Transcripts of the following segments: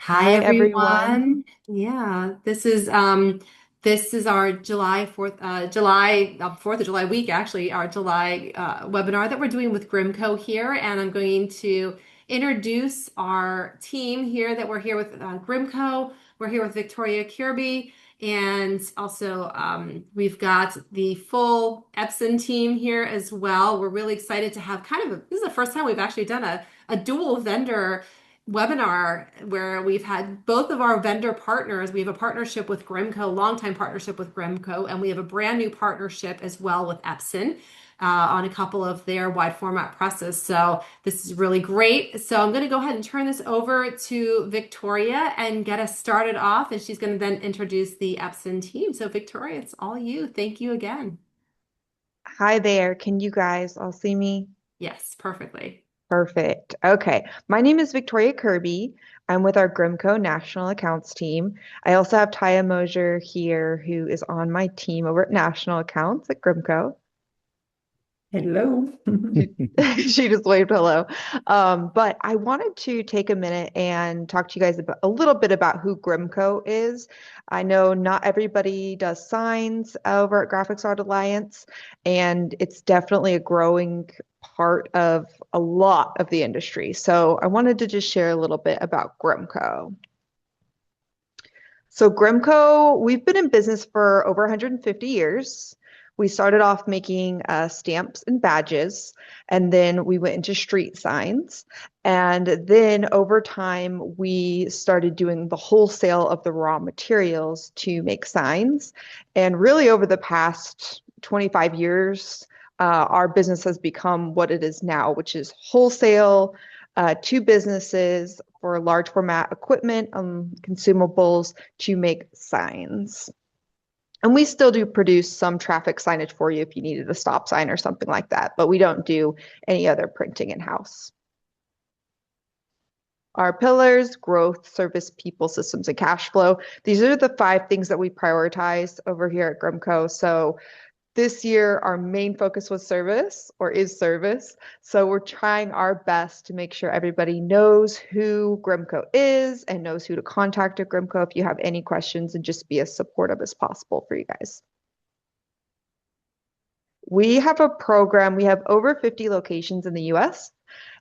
Hi Hi, everyone. everyone. Yeah, this is our July 4th July 4th of July week actually, our July webinar that we're doing with Grimco here, and I'm going to introduce our team here that we're here with Grimco. We're here with Victoria Kirby, and also we've got the full Epson team here as well. We're really excited to have this is the first time we've actually done a dual vendor webinar where we've had both of our vendor partners. We have a partnership with Grimco, longtime partnership with Grimco, and we have a brand new partnership as well with Epson on a couple of their wide format presses. So this is really great. So I'm going to go ahead and turn this over to Victoria and get us started off, and she's going to then introduce the Epson team. So Victoria, it's all you. Thank you again. Hi there. Can you guys all see me? Yes, perfectly. Perfect. Okay. My name is Victoria Kirby. I'm with our Grimco National Accounts team. I also have Taya Mosier here, who is on my team over at National Accounts at Grimco. Hello. She, she just waved hello. But I wanted to take a minute and talk to you guys about a little bit about who Grimco is. I know not everybody does signs over at Graphics Art Alliance, and it's definitely a growing part of a lot of the industry. So I wanted to just share a little bit about Grimco. So Grimco, we've been in business for over 150 years. We started off making stamps and badges, and then we went into street signs. And then over time, we started doing the wholesale of the raw materials to make signs. And really, over the past 25 years, our business has become what it is now, which is wholesale to businesses for large format equipment, consumables to make signs. And we still do produce some traffic signage for you if you needed a stop sign or something like that, but we don't do any other printing in-house. Our pillars, growth, service, people, systems, and cash flow. These are the five things that we prioritize over here at Grimco. So this year, our main focus was service or is service. So we're trying our best to make sure everybody knows who Grimco is and knows who to contact at Grimco if you have any questions, and just be as supportive as possible for you guys. We have a program, we have over 50 locations in the US,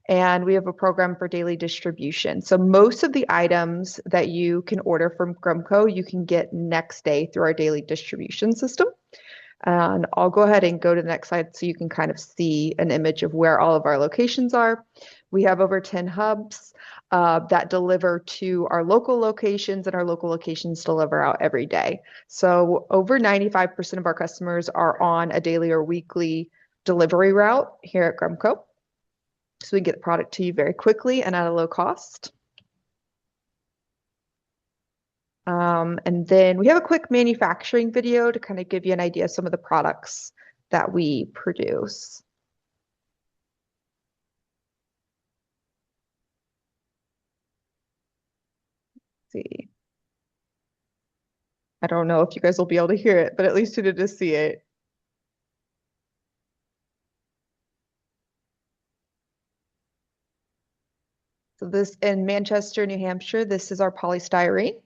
and we have a program for daily distribution. So most of the items that you can order from Grimco, you can get next day through our daily distribution system. And I'll go ahead and go to the next slide so you can kind of see an image of where all of our locations are. We have over 10 hubs that deliver to our local locations, and our local locations deliver out every day. So over 95% of our customers are on a daily or weekly delivery route here at Grumco. So we get the product to you very quickly and at a low cost. And then we have a quick manufacturing video to kind of give you an idea of some of the products that we produce. Let's see. I don't know if you guys will be able to hear it, but at least you did just see it. So this in Manchester, New Hampshire, this is our polystyrene.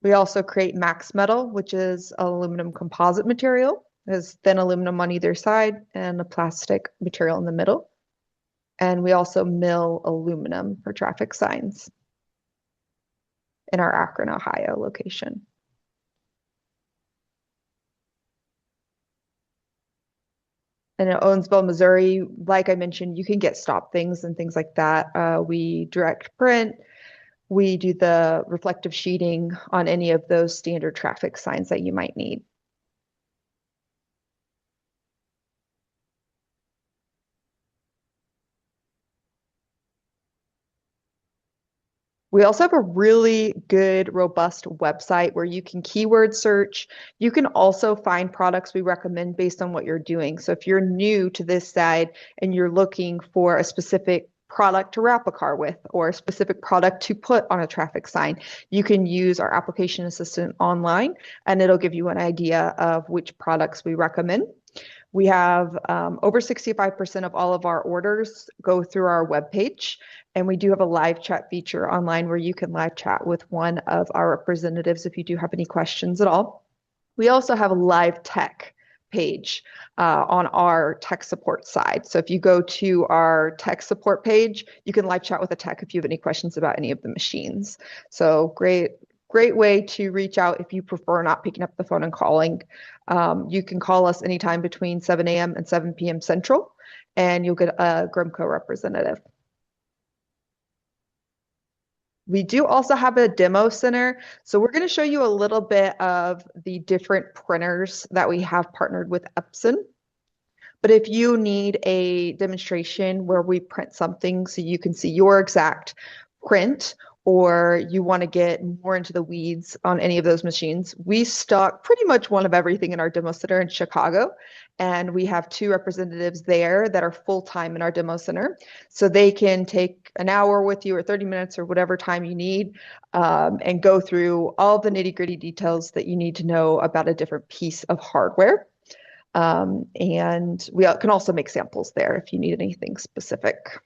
We also create max metal, which is aluminum composite material. There's thin aluminum on either side and a plastic material in the middle. And we also mill aluminum for traffic signs in our Akron, Ohio location. And in Owensville, Missouri, like I mentioned, you can get stop things and things like that. We direct print. We do the reflective sheeting on any of those standard traffic signs that you might need. We also have a really good, robust website where you can keyword search. You can also find products we recommend based on what you're doing. So if you're new to this side and you're looking for a specific product to wrap a car with or a specific product to put on a traffic sign, you can use our application assistant online and it'll give you an idea of which products we recommend. We have over 65% of all of our orders go through our webpage, and we do have a live chat feature online where you can live chat with one of our representatives if you do have any questions at all. We also have a live tech page on our tech support side. So if you go to our tech support page, you can live chat with a tech if you have any questions about any of the machines. So great way to reach out if you prefer not picking up the phone and calling. You can call us anytime between 7 a.m. and 7 p.m. Central, and you'll get a Grimco representative. We do also have a demo center. So we're going to show you a little bit of the different printers that we have partnered with Epson. But if you need a demonstration where we print something so you can see your exact print, or you want to get more into the weeds on any of those machines, we stock pretty much one of everything in our demo center in Chicago. And we have two representatives there that are full-time in our demo center. So they can take an hour with you or 30 minutes or whatever time you need and go through all the nitty-gritty details that you need to know about a different piece of hardware. And we can also make samples there if you need anything specific.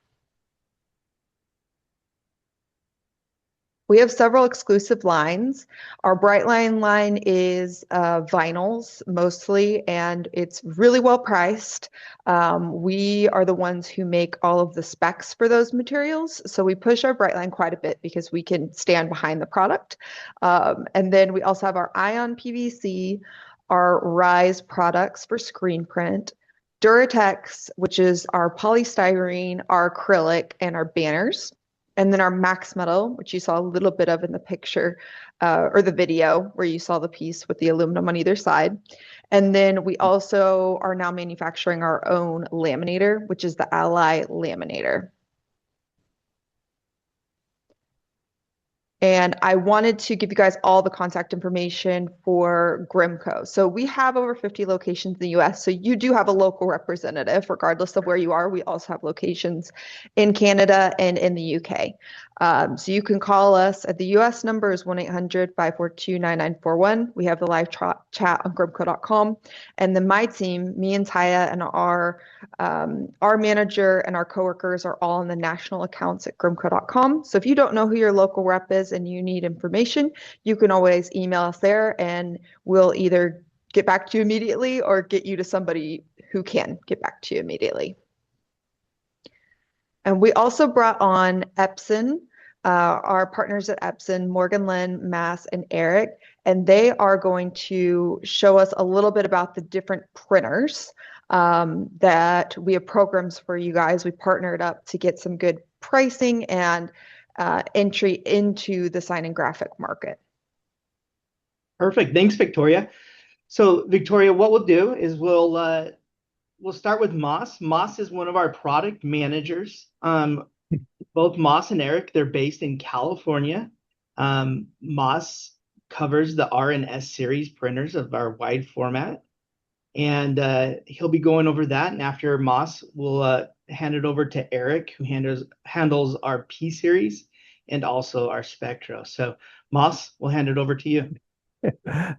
We have several exclusive lines. Our Brightline line is vinyls mostly, and it's really well priced. We are the ones who make all of the specs for those materials. So we push our Brightline quite a bit because we can stand behind the product. And then we also have our Ion PVC, our Rise products for screen print, Duratex, which is our polystyrene, our acrylic, and our banners. And then our Max Metal, which you saw a little bit of in the picture or the video where you saw the piece with the aluminum on either side. And then we also are now manufacturing our own laminator, which is the Ally laminator. And I wanted to give you guys all the contact information for Grimco. So we have over 50 locations in the US. So you do have a local representative, regardless of where you are. We also have locations in Canada and in the UK. So you can call us at the US number is 1-800-542-9941. We have the live chat on grimco.com. And then my team, me and Taya and our manager and our coworkers are all in the national accounts at grimco.com. So if you don't know who your local rep is and you need information, you can always email us there and we'll either get back to you immediately or get you to somebody who can get back to you immediately. And we also brought on Epson, our partners at Epson, Morgan Lynn, Mass, and Eric, and they are going to show us a little bit about the different printers that we have programs for you guys. We partnered up to get some good pricing and entry into the sign and graphic market. Perfect. Thanks, Victoria. So, Victoria, what we'll do is we'll start with Moss. Moss is one of our product managers. Both Moss and Eric, they're based in California. Moss covers the R and S series printers of our wide format. And he'll be going over that. And after Moss, we'll hand it over to Eric, who handles our P series and also our Spectra. So Moss, we'll hand it over to you.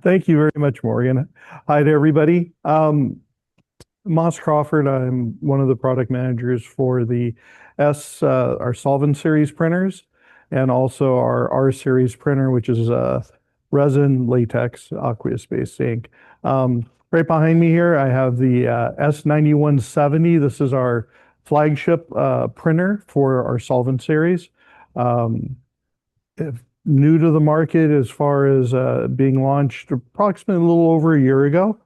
Thank you very much, Morgan. Hi to everybody. Moss Crawford, I'm one of the product managers for the our solvent series printers and also our R series printer, which is resin, latex, aqueous-based ink. Right behind me here, I have the S9170. This is our flagship printer for our solvent series. New to the market as far as being launched approximately a little over a year ago.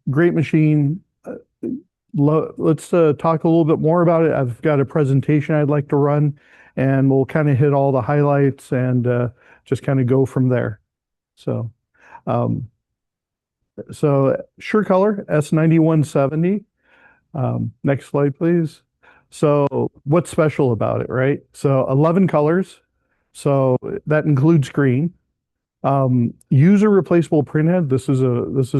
Great machine. Let's talk a little bit more about it. I've got a presentation I'd like to run, and we'll kind of hit all the highlights and just kind of go from there. So SureColor S9170. Next slide, please. So what's special about it, right? So 11 colors. So that includes green. User replaceable printhead. This is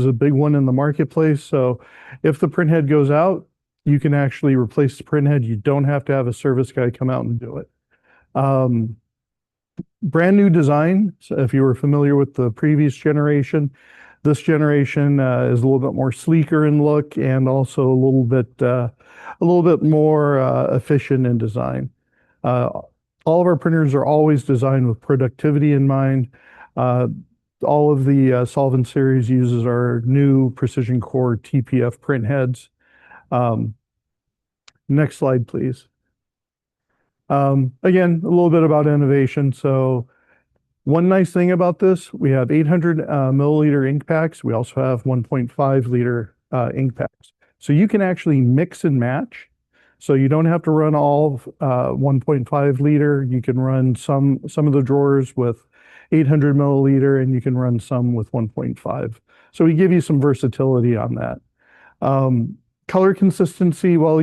a big one in the marketplace. So if the printhead goes out, you can actually replace the printhead. You don't have to have a service guy come out and do it. Brand new design. So if you were familiar with the previous generation, This generation is a little bit more sleeker in look and also a little bit more efficient in design. All of our printers are always designed with productivity in mind. All of the Solvent series uses our new Precision Core TPF print heads. Next slide, please. Again, a little bit about innovation. So one nice thing about this, we have 800 milliliter ink packs. We also have 1.5 liter ink packs. So you can actually mix and match. So you don't have to run all 1.5 liter. You can run some of the drawers with 800 milliliter, and you can run some with 1.5. So we give you some versatility on that. Color consistency, well,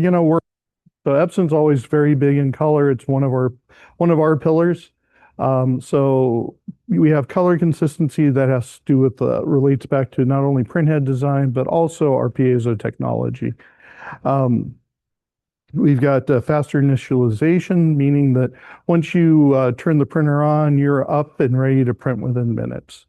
so Epson's always very big in color. It's one of our pillars. So we have color consistency that has to do with relates back to not only printhead design but also our piezo technology. We've got faster initialization, meaning that once you turn the printer on, you're up and ready to print within minutes.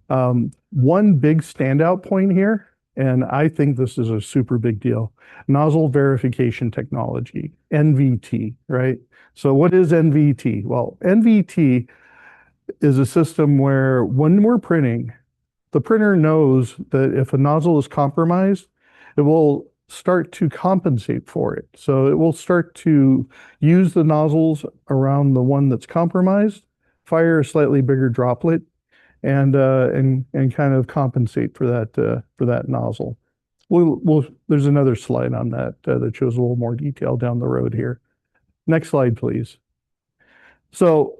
One big standout point here, and I think this is a super big deal, nozzle verification technology, NVT, right? So what is NVT? Well, NVT is a system where when we're printing, the printer knows that if a nozzle is compromised, it will start to compensate for it. So it will start to use the nozzles around the one that's compromised, fire a slightly bigger droplet, and kind of compensate for that nozzle. There's another slide on that that shows a little more detail down the road here. Next slide, please. So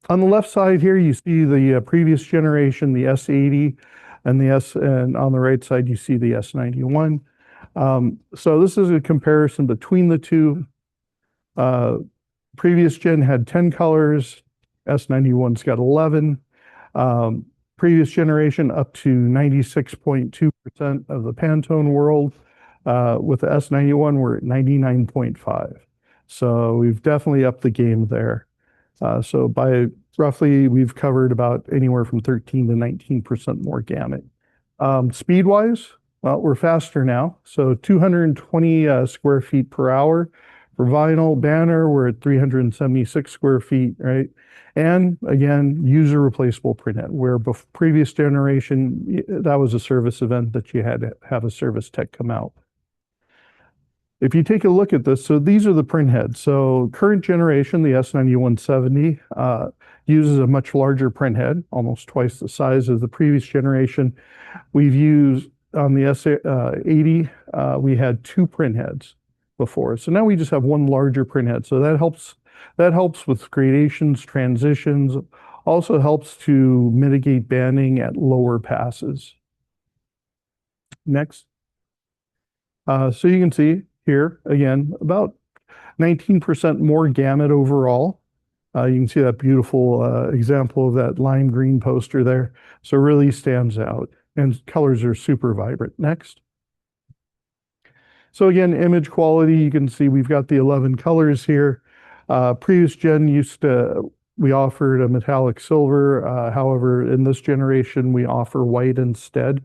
on the left side here, you see the previous generation, the S80, and on the right side, you see the S91. So this is a comparison between the two. Previous gen had 10 colors, S91's got 11. Previous generation up to 96.2% of the Pantone world. With the S91, we're at 99.5. So we've definitely upped the game there. So by roughly, we've covered about anywhere from 13 to 19% more gamut. Speed-wise, well, we're faster now. So 220 square feet per hour. For vinyl banner, we're at 376 square feet, right? And again, user replaceable printhead, where previous generation, that was a service event that you had to have a service tech come out. If you take a look at this, so these are the printheads. So current generation, the S9170, uses a much larger printhead, almost twice the size of the previous generation. We've used on the S80, we had 2 printheads before. So now we just have one larger printhead. So that helps with gradations, transitions, also helps to mitigate banding at lower passes. Next. So you can see here, again, about 19% more gamut overall. You can see that beautiful example of that lime green poster there. So it really stands out. And colors are super vibrant. Next. So again, image quality, you can see we've got the 11 colors here. Previous gen we offered a metallic silver. However, in this generation, we offer white instead.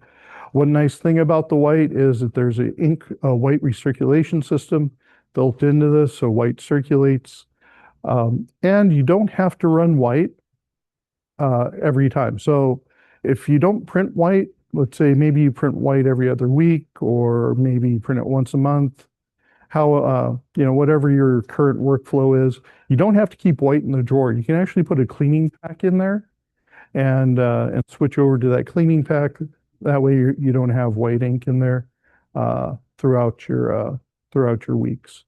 One nice thing about the white is that there's a white recirculation system built into this, so white circulates. And you don't have to run white every time. So if you don't print white, let's say maybe you print white every other week, or maybe you print it once a month, whatever your current workflow is, you don't have to keep white in the drawer. You can actually put a cleaning pack in there and switch over to that cleaning pack. That way you don't have white ink in there throughout your weeks.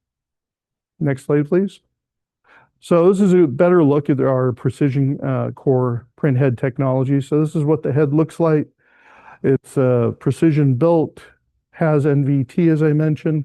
Next slide, please. So this is a better look at our Precision Core print head technology. So this is what the head looks like. It's precision built, has NVT, as I mentioned.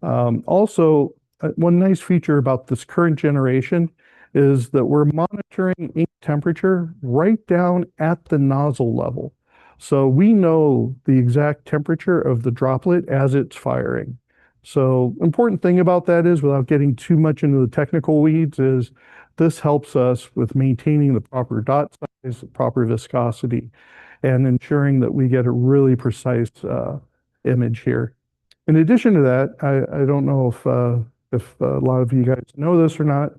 Also, one nice feature about this current generation is that we're monitoring ink temperature right down at the nozzle level. So we know the exact temperature of the droplet as it's firing. So important thing about that is, without getting too much into the technical weeds, is this helps us with maintaining the proper dot size, the proper viscosity, and ensuring that we get a really precise image here. In addition to that, I don't know if a lot of you guys know this or not.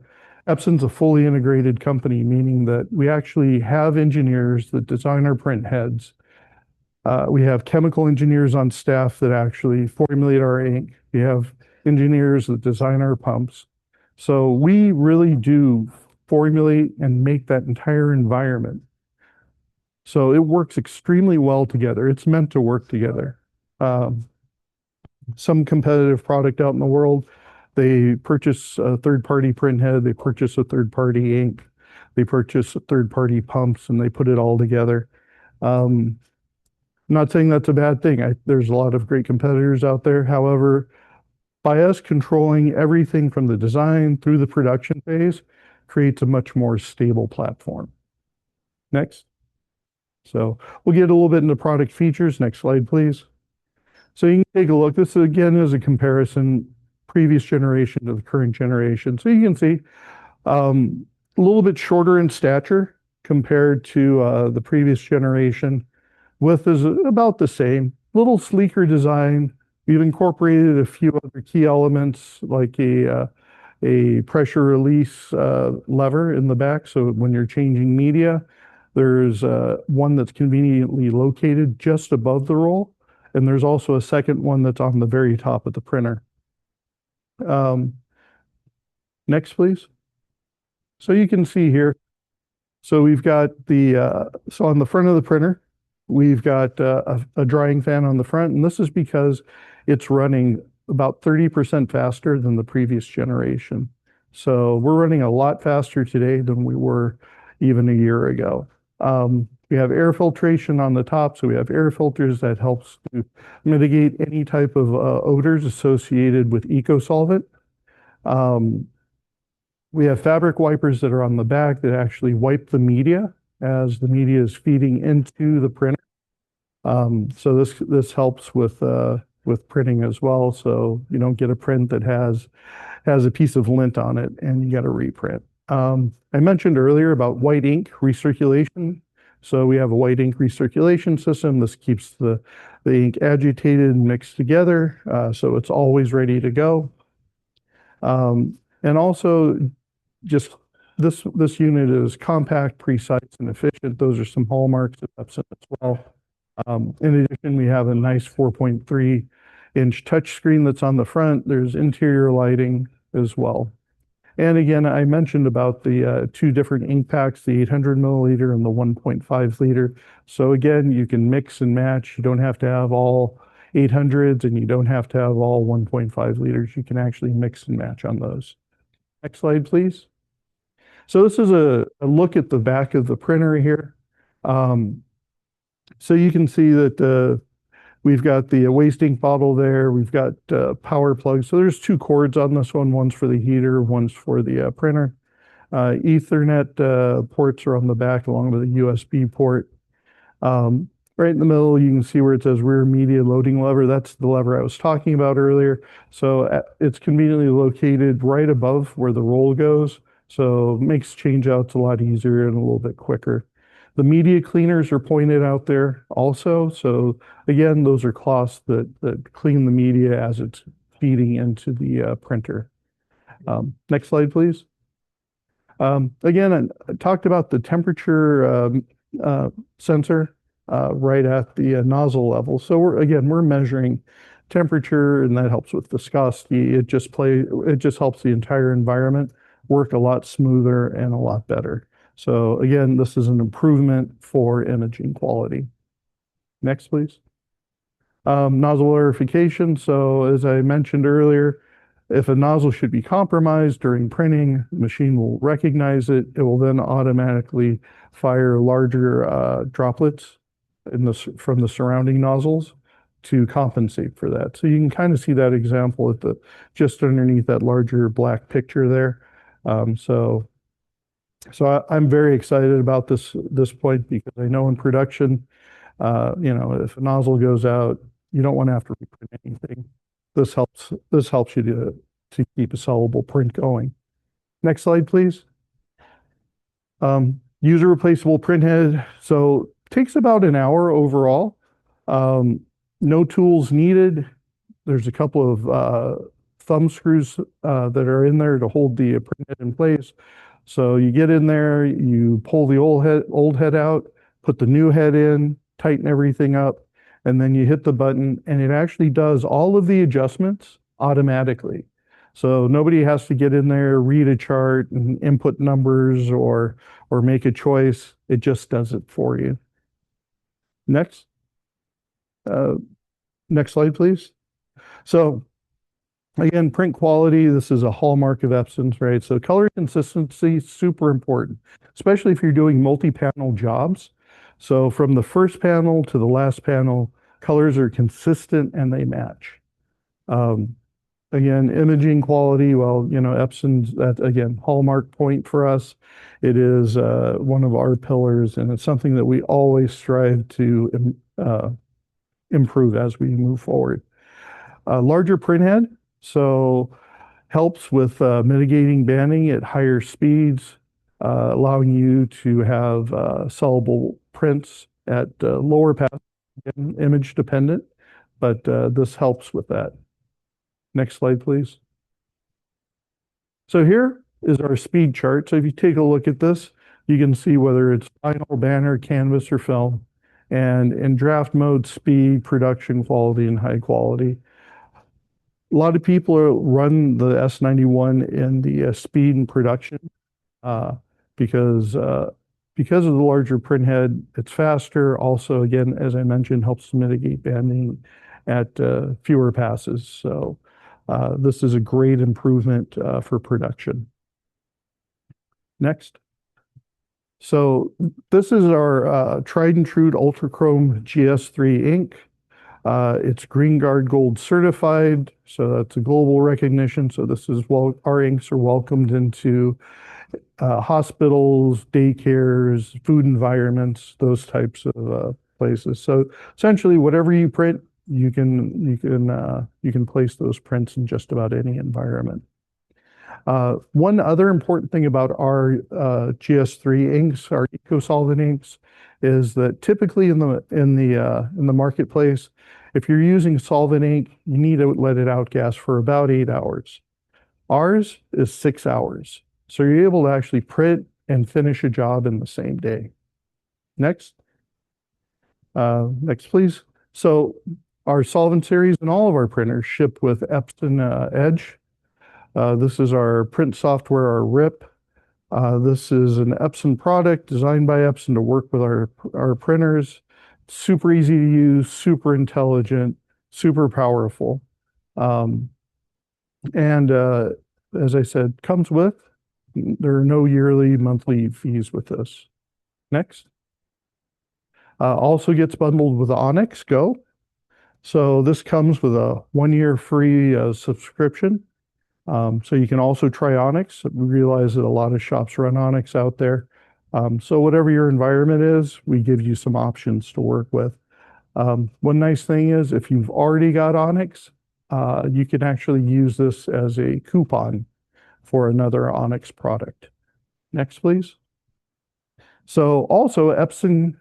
Epson's a fully integrated company, meaning that we actually have engineers that design our print heads. We have chemical engineers on staff that actually formulate our ink. We have engineers that design our pumps. So we really do formulate and make that entire environment. So it works extremely well together. It's meant to work together. Some competitive product out in the world, they purchase a third-party print head, they purchase a third-party ink, they purchase third-party pumps, and they put it all together. I'm not saying that's a bad thing. There's a lot of great competitors out there. However, by us controlling everything from the design through the production phase, creates a much more stable platform. Next. So we'll get a little bit into product features. Next slide, please. So you can take a look. This again is a comparison, previous generation to the current generation. So you can see a little bit shorter in stature compared to the previous generation. Width is about the same, a little sleeker design. We've incorporated a few other key elements like a pressure release lever in the back. So when you're changing media, there's one that's conveniently located just above the roll. And there's also a second one that's on the very top of the printer. Next, please. So you can see here. So we've got so on the front of the printer, we've got a drying fan on the front. And this is because it's running about 30% faster than the previous generation. So we're running a lot faster today than we were even a year ago. We have air filtration on the top, so we have air filters that helps to mitigate any type of odors associated with eco-solvent. We have fabric wipers that are on the back that actually wipe the media as the media is feeding into the printer. So this helps with printing as well, so you don't get a print that has a piece of lint on it and you got to reprint. I mentioned earlier about white ink recirculation. So we have a white ink recirculation system. This keeps the ink agitated and mixed together, so it's always ready to go. And also, just this unit is compact, precise, and efficient. Those are some hallmarks of Epson as well. In addition, we have a nice 4.3-inch touchscreen that's on the front. There's interior lighting as well. And again, I mentioned about the two different ink packs, the 800 milliliter and the 1.5 liter. So again, you can mix and match. You don't have to have all 800s and you don't have to have all 1.5 liters. You can actually mix and match on those. Next slide, please. So this is a look at the back of the printer here. So you can see that we've got the waste ink bottle there. We've got power plugs. So there's two cords on this one. One's for the heater, one's for the printer. Ethernet ports are on the back along with a USB port. Right in the middle, you can see where it says rear media loading lever. That's the lever I was talking about earlier. So it's conveniently located right above where the roll goes. So it makes change outs a lot easier and a little bit quicker. The media cleaners are pointed out there also. So again, those are cloths that clean the media as it's feeding into the printer. Next slide, please. Again, I talked about the temperature sensor right at the nozzle level. So we're measuring temperature, and that helps with viscosity. It just helps the entire environment work a lot smoother and a lot better. So again, this is an improvement for imaging quality. Next, please. Nozzle verification. So as I mentioned earlier, if a nozzle should be compromised during printing, the machine will recognize it. It will then automatically fire larger droplets from the surrounding nozzles to compensate for that. So you can kind of see that example at just underneath that larger black picture there. So I'm very excited about this point because I know in production, if a nozzle goes out, you don't want to have to reprint anything. This helps you to keep a sellable print going. Next slide, please. User replaceable print head. So Takes about an hour overall. Um, no tools needed. There's a couple of thumb screws that are in there to hold the printhead in place. So you get in there, you pull the old head out, put the new head in, tighten everything up, and then you hit the button, and it actually does all of the adjustments automatically. So nobody has to get in there, read a chart, and input numbers or make a choice. It just does it for you. Next, uh, next slide, please. So again, print quality, this is a hallmark of Epson's, right? So color consistency, super important, especially if you're doing multi-panel jobs. So from the first panel to the last panel, colors are consistent and they match. Um, Again, imaging quality, well, Epson's, that again, hallmark point for us. It is one of our pillars, and it's something that we always strive to improve as we move forward. Larger printhead, so helps with mitigating banding at higher speeds, allowing you to have soluble prints at lower pass, image dependent, but this helps with that. Next slide, please. So here is our speed chart. So if you take a look at this, you can see whether it's vinyl, banner, canvas, or film, and in draft mode, speed, production quality, and high quality. A lot of people run the S91 in the speed and production uh, because because of the larger print head, it's faster. Also, again, as I mentioned, helps to mitigate banding at fewer passes. So this is a great improvement for production. Next. So this is our tried and true Ultra Chrome GS3 ink. It's Green Guard Gold certified, so that's a global recognition. So this is, well, our inks are welcomed into hospitals, daycares, food environments, those types of places. So essentially, whatever you print, you can place those prints in just about any environment. One other important thing about our GS3 inks, our eco-solvent inks, is that typically in the marketplace, if you're using solvent ink, you need to let it outgas for about 8 hours. Ours is 6 hours. So you're able to actually print and finish a job in the same day. Next. Next, please. So our solvent series and all of our printers ship with Epson Edge. This is our print software, our RIP. This is an Epson product designed by Epson to work with our printers. Super easy to use, super intelligent, super powerful. And as I said, there are no yearly, monthly fees with this. Next. Also gets bundled with Onyx Go. So this comes with a 1 year free subscription. So you can also try Onyx. We realize that a lot of shops run Onyx out there. So whatever your environment is, we give you some options to work with. One nice thing is if you've already got Onyx, you can actually use this as a coupon for another Onyx product. Next, please. So also Epson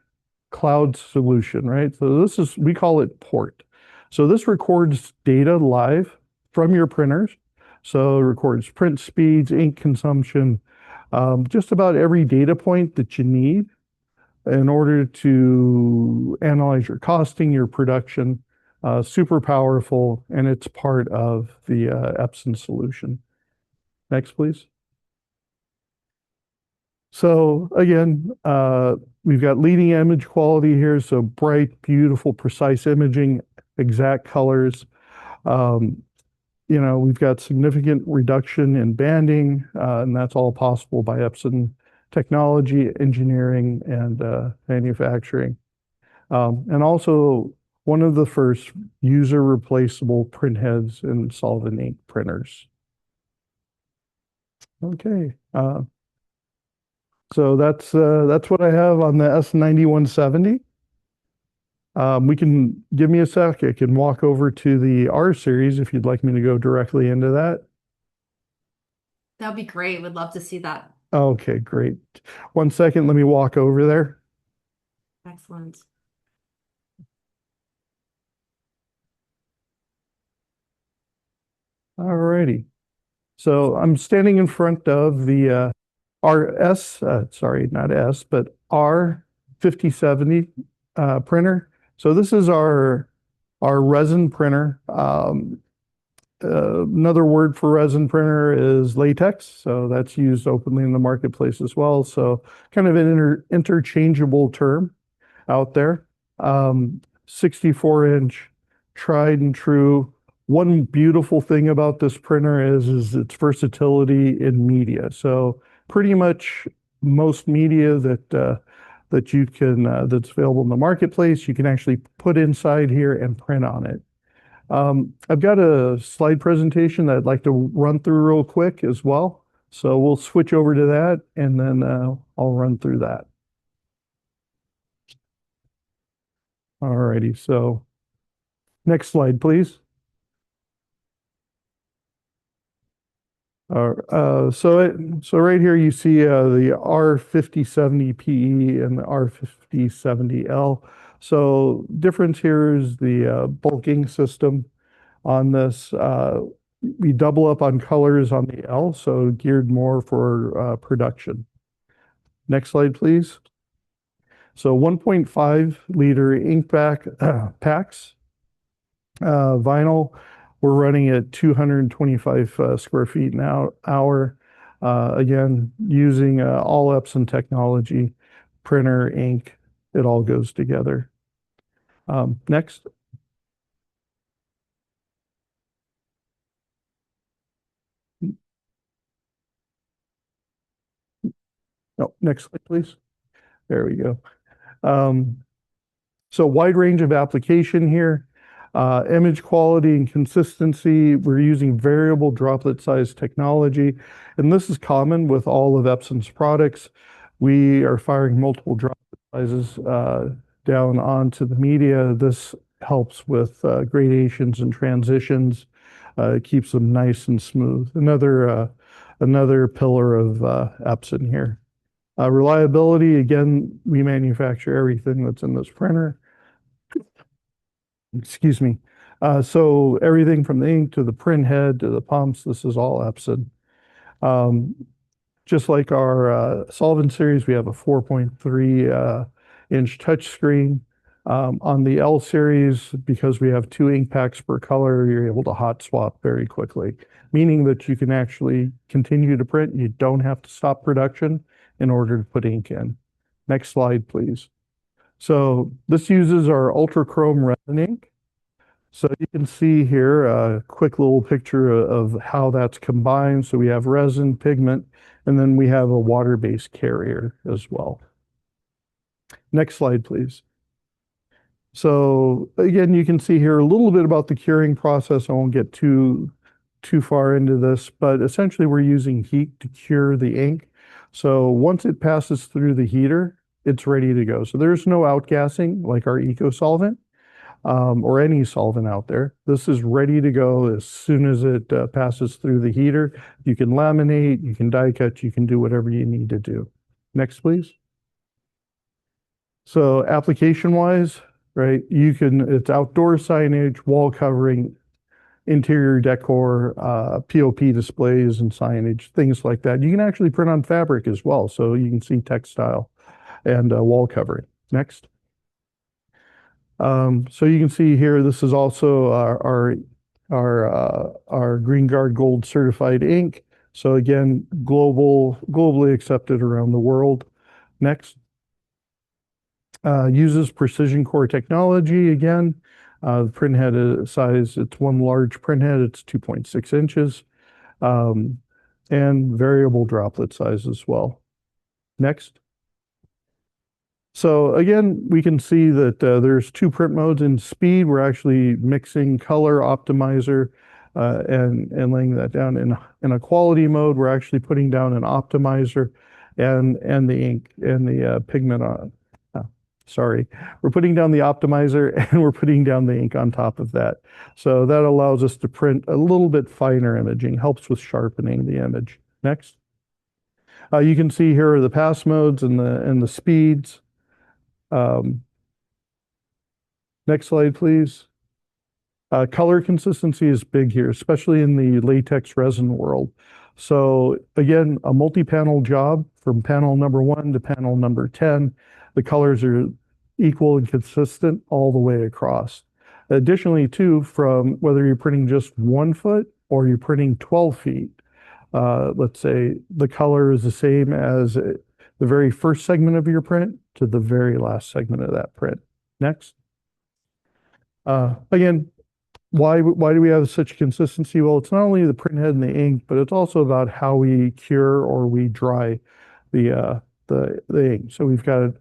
Cloud Solution, right? So we call it Port. So this records data live from your printers. So it records print speeds, ink consumption, just about every data point that you need in order to analyze your costing, your production. Super powerful, and it's part of the Epson solution. Next, please. So again, we've got leading image quality here. So bright, beautiful, precise imaging, exact colors. We've got significant reduction in banding, and that's all possible by Epson technology, engineering, and manufacturing. And also one of the first user replaceable printheads in solvent ink printers. Okay. So that's what I have on the S9170. Give me a sec. I can walk over to the R series if you'd like me to go directly into that. That'd be great. Would love to see that. Okay, great. 1 second, let me walk over there. Excellent. All righty. So I'm standing in front of the sorry, not S, but R5070 printer. So this is our resin printer. Another word for resin printer is latex. So that's used openly in the marketplace as well. So kind of an interchangeable term out there. 64-inch, tried and true. One beautiful thing about this printer is its versatility in media. So pretty much most media that you can that's available in the marketplace, you can actually put inside here and print on it. I've got a slide presentation that I'd like to run through real quick as well. So we'll switch over to that and then I'll run through that. Alrighty, so next slide, please. So right here you see the R5070 PE and the R5070L. So difference here is the bulking system on this. We double up on colors on the L, so geared more for production. Next slide, please. So 1.5 liter ink packs, vinyl. We're running at 225 square feet an hour. Again, using all Epson technology, printer, ink, it all goes together. Next. No, next slide, please. There we go. So wide range of application here. Image quality and consistency. We're using variable droplet size technology, and this is common with all of Epson's products. We are firing multiple droplet sizes down onto the media. This helps with gradations and transitions. It keeps them nice and smooth. Another pillar of Epson here. Reliability, again, we manufacture everything that's in this printer. Excuse me. So everything from the ink to the print head to the pumps, this is all Epson. Just like our solvent series, we have a 4.3 inch touchscreen. On the L series, because we have 2 ink packs per color, you're able to hot swap very quickly, meaning that you can actually continue to print. You don't have to stop production in order to put ink in. Next slide, please. So this uses our ultra chrome resin ink. So you can see here a quick little picture of how that's combined. So we have resin, pigment, and then we have a water-based carrier as well. Next slide, please. So again, you can see here a little bit about the curing process. I won't get too far into this, but essentially we're using heat to cure the ink. So once it passes through the heater, it's ready to go. So there's no outgassing like our eco solvent or any solvent out there. This is ready to go as soon as it passes through the heater. You can laminate, you can die cut, you can do whatever you need to do. Next, please. So application wise, right, it's outdoor signage, wall covering, interior decor, POP displays and signage, things like that. You can actually print on fabric as well, so you can see textile and wall covering. Next. So you can see here, this is also our Green Guard Gold certified ink. So again, globally accepted around the world. Next. Uses precision core technology again. The print head size, it's one large print head, it's 2.6 inches, and variable droplet size as well. Next. So again, we can see that there's 2 print modes. In speed, we're actually mixing color optimizer and laying that down. In a quality mode, we're actually putting down an optimizer and the ink and the pigment on. Sorry, we're putting down the optimizer and we're putting down the ink on top of that. So that allows us to print a little bit finer imaging, helps with sharpening the image. Next. You can see here are the pass modes and the speeds. Um, Next slide, please. Color consistency is big here, especially in the latex resin world. So again, a multi-panel job from panel number 1 to panel number 10. The colors are equal and consistent all the way across. Additionally, too, from whether you're printing just 1 foot or you're printing 12 feet, let's say the color is the same as the very first segment of your print to the very last segment of that print. Next. Again, why do we have such consistency? Well, it's not only the print head and the ink, but it's also about how we cure or we dry the ink. So we've got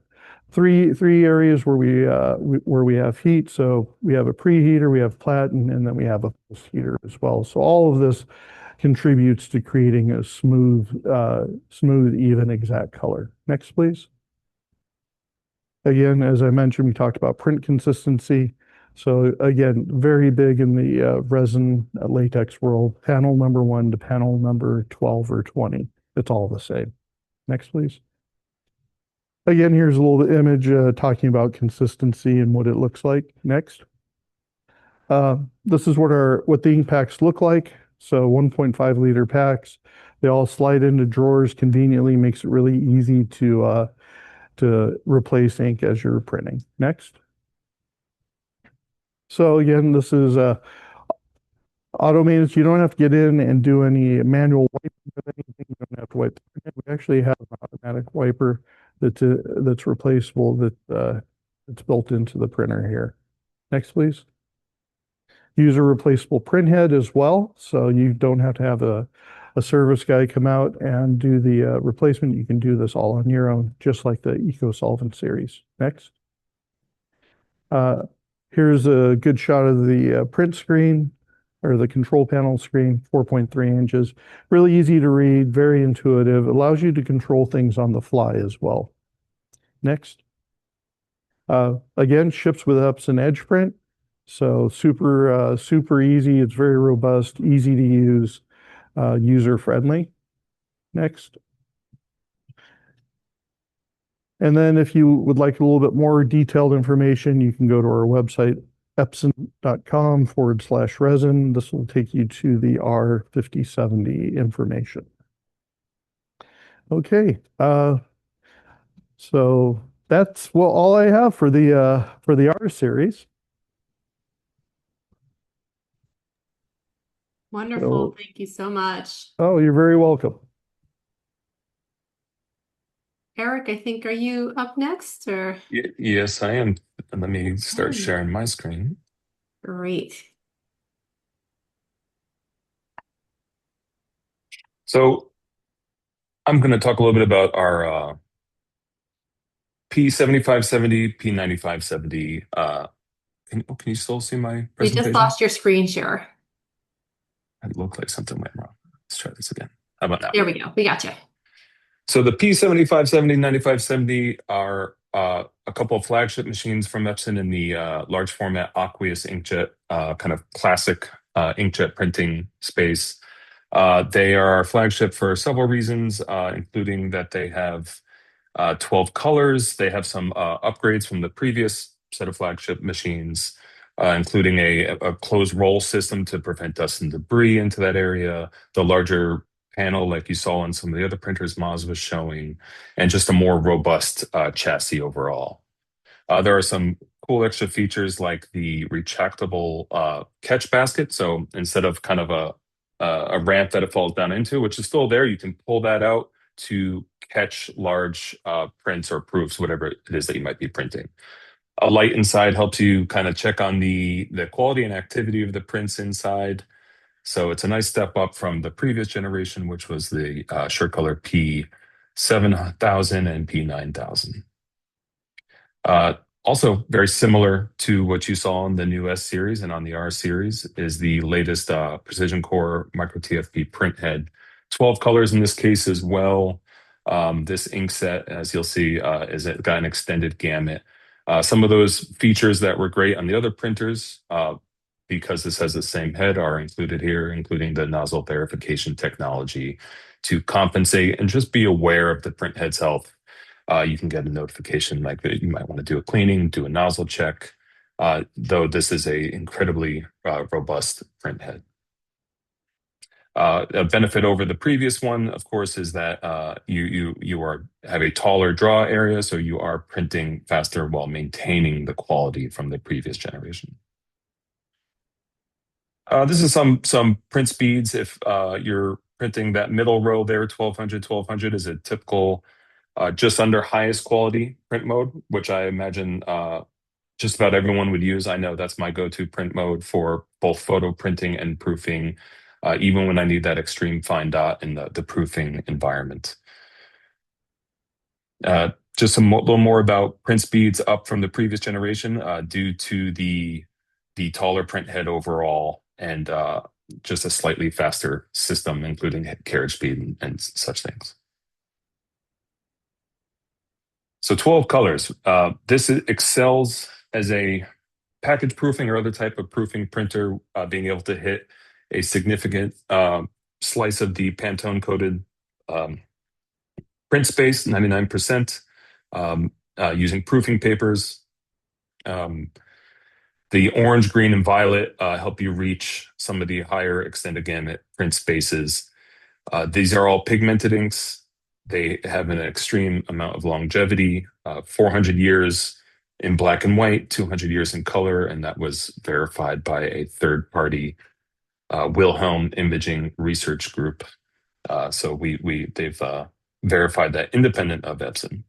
three areas where we have heat. So we have a preheater, we have platen, and then we have a post heater as well. So all of this contributes to creating a smooth, even, exact color. Next, please. Again, as I mentioned, we talked about print consistency. So again, very big in the resin latex world. Panel number 1 to panel number 12 or 20. It's all the same. Next, please. Again, here's a little image talking about consistency and what it looks like. Next. This is what the ink packs look like. So 1.5 liter packs. They all slide into drawers conveniently, makes it really easy to replace ink as you're printing. Next. So again, this is auto maintenance. You don't have to get in and do any manual wiping of anything. You don't have to wipe the print. We actually have an automatic wiper that's replaceable that's built into the printer here. Next, please. Use a replaceable print head as well, so you don't have to have a service guy come out and do the replacement. You can do this all on your own, just like the EcoSolvent series. Next. Here's a good shot of the print screen or the control panel screen, 4.3 inches. Really easy to read, very intuitive. Allows you to control things on the fly as well. Next. Again, ships with Epson Edge print. So super easy. It's very robust, easy to use, user friendly. Next. And then if you would like a little bit more detailed information, you can go to our website, epson.com/resin. This will take you to the R5070 information. Okay. So that's all I have for the R series. Wonderful. Thank you so much. Oh, you're very welcome. Eric, I think, are you up next or? Yes, I am. Let me start sharing my screen. Great. So I'm going to talk a little bit about our P7570, P9570. Can you still see my You presentation? just lost your screen share. It looked like something went wrong. Let's try this again. How about now? There we go. We got you. So the P7570, 9570 are a couple of flagship machines from Epson in the large format aqueous inkjet, kind of classic inkjet printing space. They are our flagship for several reasons, including that they have 12 colors. They have some upgrades from the previous set of flagship machines, including a closed roll system to prevent dust and debris into that area, the larger panel like you saw on some of the other printers Moz was showing, and just a more robust chassis overall. There are some cool extra features like the retractable catch basket. So instead of kind of a ramp that it falls down into, which is still there, you can pull that out to catch large prints or proofs, whatever it is that you might be printing. A light inside helps you kind of check on the quality and activity of the prints inside. So it's a nice step up from the previous generation, which was the SureColor P7000 and P9000. Also very similar to what you saw on the new S series and on the R series is the latest Precision Core Micro TFP print head. 12 colors in this case as well. This ink set, as you'll see, is it got an extended gamut. Some of those features that were great on the other printers, because this has the same head, are included here, including the nozzle verification technology to compensate and just be aware of the print head's health. you can get a notification like that you might want to do a cleaning, do a nozzle check, though this is a incredibly robust print head. A benefit over the previous one, of course, is that you have a taller draw area, so you are printing faster while maintaining the quality from the previous generation. This is some print speeds. If you're printing that middle row there, 1200 is a typical just under highest quality print mode, which I imagine just about everyone would use. I know that's my go-to print mode for both photo printing and proofing, even when I need that extreme fine dot in the proofing environment. Just little more about print speeds up from the previous generation due to the taller print head overall and just a slightly faster system, including carriage speed and such things. So 12 colors. This excels as a package proofing or other type of proofing printer, being able to hit a significant slice of the Pantone coated print space, 99%, using proofing papers. The orange, green, and violet help you reach some of the higher extended gamut print spaces. These are all pigmented inks. They have an extreme amount of longevity, 400 years in black and white, 200 years in color, and that was verified by a third-party Wilhelm Imaging Research Group. So they've verified that independent of Epson.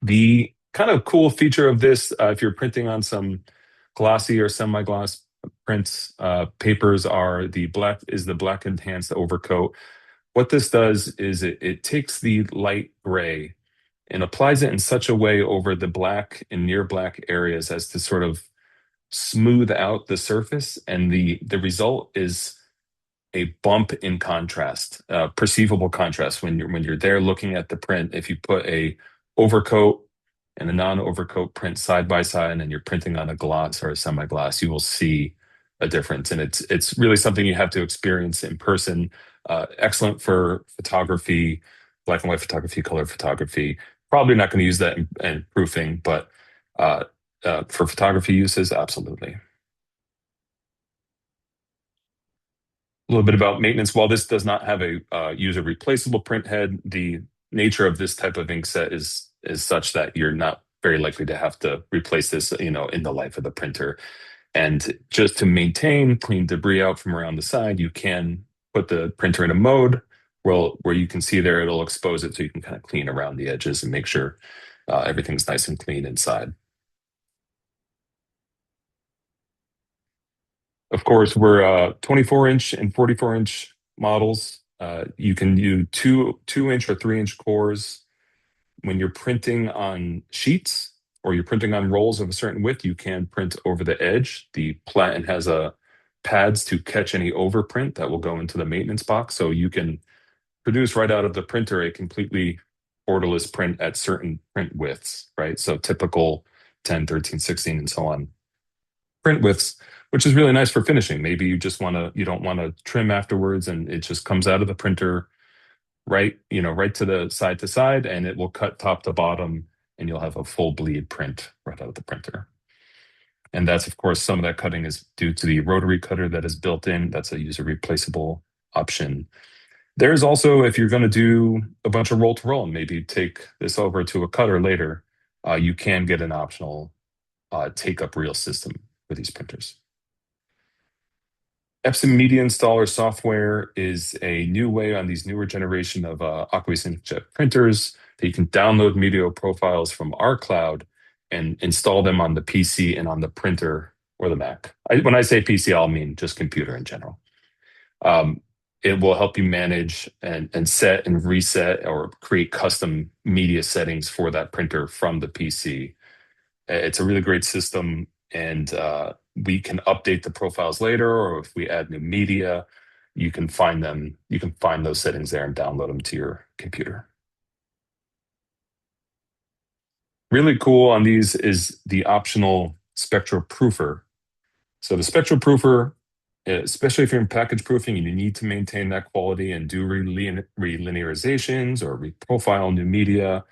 The kind of cool feature of this, if you're printing on some glossy or semi-gloss prints, papers are the black enhanced overcoat. What this does is it takes the light gray and applies it in such a way over the black and near black areas as to sort of smooth out the surface, and the result is a bump in contrast, perceivable contrast when you're there looking at the print. If you put a overcoat and a non-overcoat print side by side and you're printing on a gloss or a semi-gloss, you will see a difference. And it's really something you have to experience in person. Excellent for photography, black and white photography, color photography. Probably not going to use that in proofing, but for photography uses, absolutely. A little bit about maintenance. While this does not have a user replaceable print head, the nature of this type of ink set is such that you're not very likely to have to replace this, in the life of the printer. And just to maintain, clean debris out from around the side, you can put the printer in a mode where you can see there, it'll expose it so you can kind of clean around the edges and make sure everything's nice and clean inside. Of course, we're 24-inch and 44-inch models. You can do 2-inch or 3-inch cores. When you're printing on sheets or you're printing on rolls of a certain width, you can print over the edge. The platen has pads to catch any overprint that will go into the maintenance box. So you can produce right out of the printer a completely borderless print at certain print widths, right? So typical 10, 13, 16, and so on print widths, which is really nice for finishing. Maybe you don't want to trim afterwards, and it just comes out of the printer right to side, and it will cut top to bottom, and you'll have a full bleed print right out of the printer. And that's, of course, some of that cutting is due to the rotary cutter that is built in. That's a user replaceable option. There's also, if you're going to do a bunch of roll to roll and maybe take this over to a cutter later, you can get an optional take up reel system for these printers. Epson Media Installer software is a new way on these newer generation of aqueous inkjet printers that you can download media profiles from our cloud and install them on the PC and on the printer or the Mac. When I say PC, I'll mean just computer in general. It will help you manage and set and reset or create custom media settings for that printer from the PC. It's a really great system, and we can update the profiles later, or if we add new media, you can find them. You can find those settings there and download them to your computer. Really cool on these is the optional Spectral Proofer. So the Spectral Proofer especially if you're in package proofing and you need to maintain that quality and do relinearizations or reprofile new media,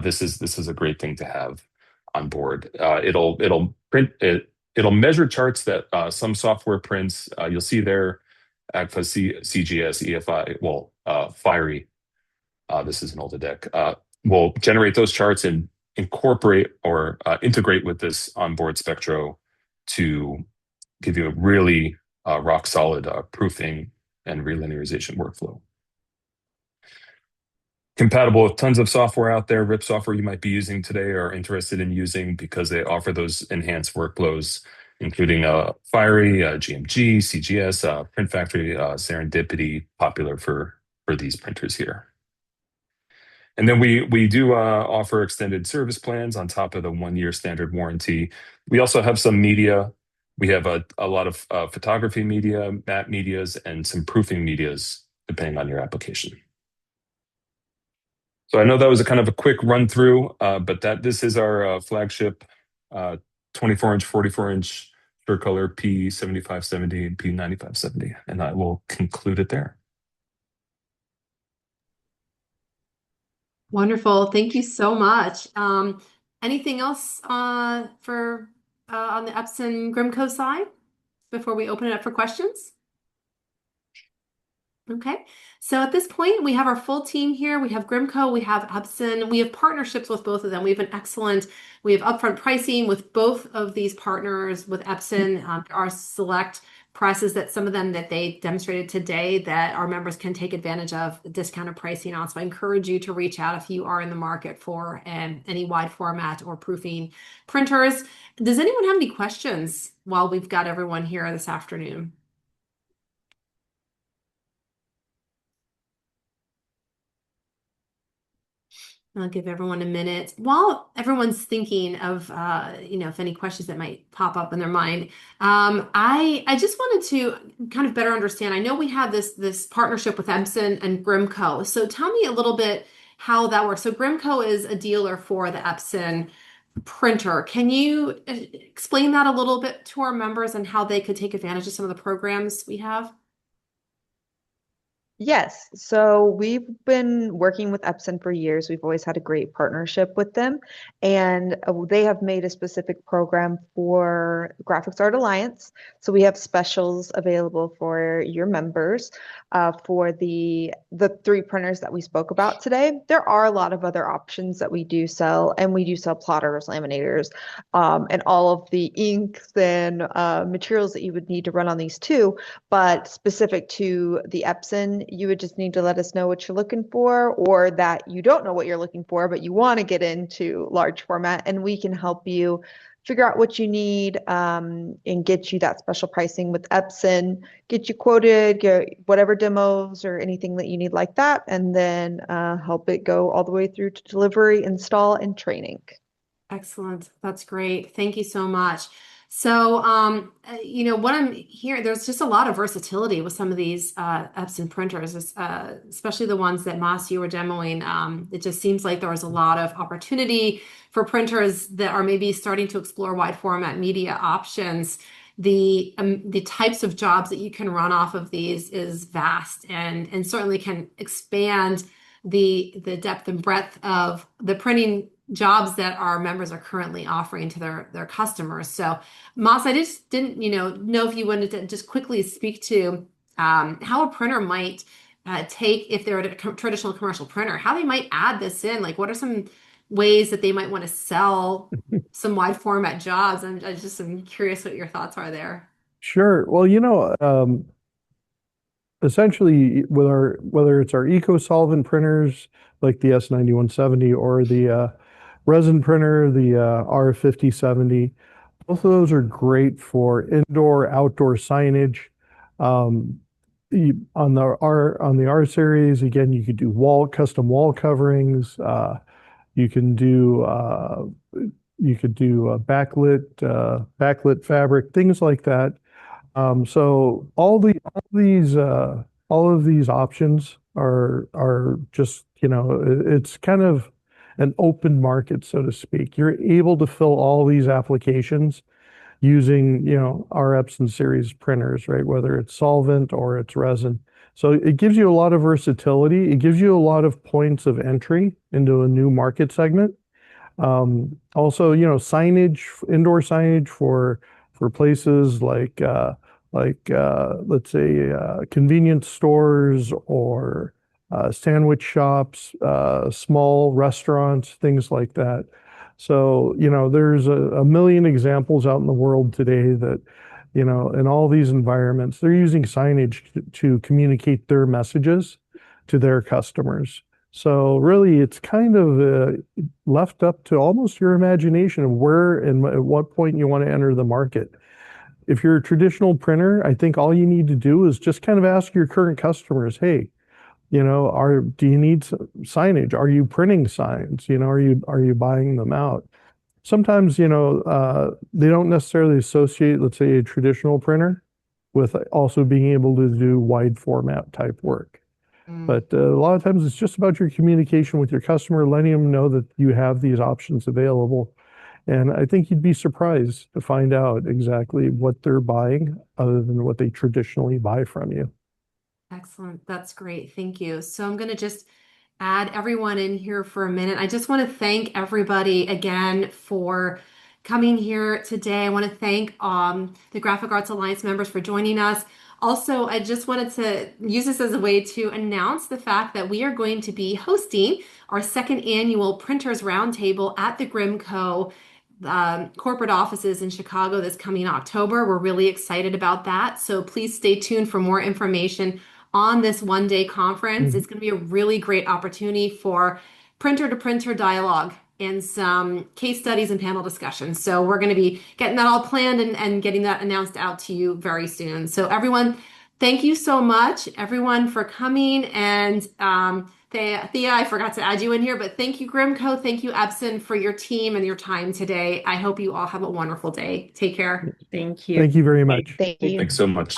this is a great thing to have on board. It'll print it. It'll measure charts that some software prints. You'll see there, AGFA, CGS, EFI, well, Fiery. This is an older deck. Will generate those charts and incorporate or integrate with this onboard Spectro to give you a really rock solid proofing and relinearization workflow. Compatible with tons of software out there, RIP software you might be using today or interested in using because they offer those enhanced workflows, including Fiery, GMG, CGS, Print Factory, Serendipity, popular for these printers here. And then we do offer extended service plans on top of the 1-year standard warranty. We also have some media. We have a lot of photography media, matte medias, and some proofing medias, depending on your application. So I know that was a kind of a quick run through, but this is our flagship 24-inch, 44-inch color P7570 and P9570, and I will conclude it there. Wonderful. Thank you so much. Anything else for on the Epson Grimco side before we open it up for questions? Okay, so at this point, we have our full team here. We have Grimco, we have Epson, we have partnerships with both of them. We have we have upfront pricing with both of these partners. With Epson, there are select prices that some of them that they demonstrated today that our members can take advantage of discounted pricing on. So I encourage you to reach out if you are in the market for any wide format or proofing printers. Does anyone have any questions while we've got everyone here this afternoon? I'll give everyone a minute while everyone's thinking of, if any questions that might pop up in their mind. I just wanted to kind of better understand. I know we have this partnership with Epson and Grimco. So tell me a little bit how that works. So Grimco is a dealer for the Epson printer. Can you explain that a little bit to our members and how they could take advantage of some of the programs we have? Yes, so we've been working with Epson for years. We've always had a great partnership with them, and they have made a specific program for Graphics Art Alliance. So we have specials available for your members for the 3 printers that we spoke about today. There are a lot of other options that we do sell, and we do sell plotters, laminators, and all of the inks and materials that you would need to run on these too. But specific to the Epson, you would just need to let us know what you're looking for, or that you don't know what you're looking for, but you want to get into large format, and we can help you figure out what you need and get you that special pricing with Epson, get you quoted, get whatever demos or anything that you need like that, and then help it go all the way through to delivery, install, and training. Excellent. That's great. Thank you so much. So, what I'm hearing, there's just a lot of versatility with some of these Epson printers, especially the ones that Mas, you were demoing. It just seems like there was a lot of opportunity for printers that are maybe starting to explore wide format media options. The types of jobs that you can run off of these is vast and certainly can expand the depth and breadth of the printing jobs that our members are currently offering to their customers. So, Mas, I just didn't, know if you wanted to just quickly speak to how a printer might take, if they're a traditional commercial printer, how they might add this in. Like, what are some ways that they might want to sell some wide format jobs? I'm curious what your thoughts are there. Sure. Well, essentially, whether it's our eco-solvent printers like the S9170 or the resin printer, the R5070, both of those are great for indoor, outdoor signage. On the R series, again, you could do custom wall coverings. You can do backlit fabric, things like that. So all of these options are just, it's kind of an open market, so to speak. You're able to fill all these applications using, our Epson series printers, right? Whether it's solvent or it's resin. So it gives you a lot of versatility. It gives you a lot of points of entry into a new market segment. Also, signage, indoor signage for places like let's say convenience stores or sandwich shops, small restaurants, things like that. So, there's a million examples out in the world today that, in all these environments, they're using signage to communicate their messages to their customers. So really, it's kind of left up to almost your imagination of where and at what point you want to enter the market. If you're a traditional printer, I think all you need to do is just kind of ask your current customers, hey, do you need signage? Are you printing signs? Are you buying them out? Sometimes, they don't necessarily associate, let's say, a traditional printer with also being able to do wide format type work. But a lot of times it's just about your communication with your customer, letting them know that you have these options available. And I think you'd be surprised to find out exactly what they're buying other than what they traditionally buy from you. Excellent. That's great. Thank you. So I'm going to just add everyone in here for a minute. I just want to thank everybody again for coming here today. I want to thank the Graphic Arts Alliance members for joining us. Also, I just wanted to use this as a way to announce the fact that we are going to be hosting our second annual Printers Roundtable at the Grimco corporate offices in Chicago this coming October. We're really excited about that. So please stay tuned for more information on this one-day conference. It's going to be a really great opportunity for printer-to-printer dialogue and some case studies and panel discussions. So we're going to be getting that all planned and getting that announced out to you very soon. So everyone, thank you so much, everyone, for coming. And Thea, I forgot to add you in here, but thank you, Grimco. Thank you, Epson, for your team and your time today. I hope you all have a wonderful day. Take care. Thank you. Thank you very much. Thank you. Thanks so much.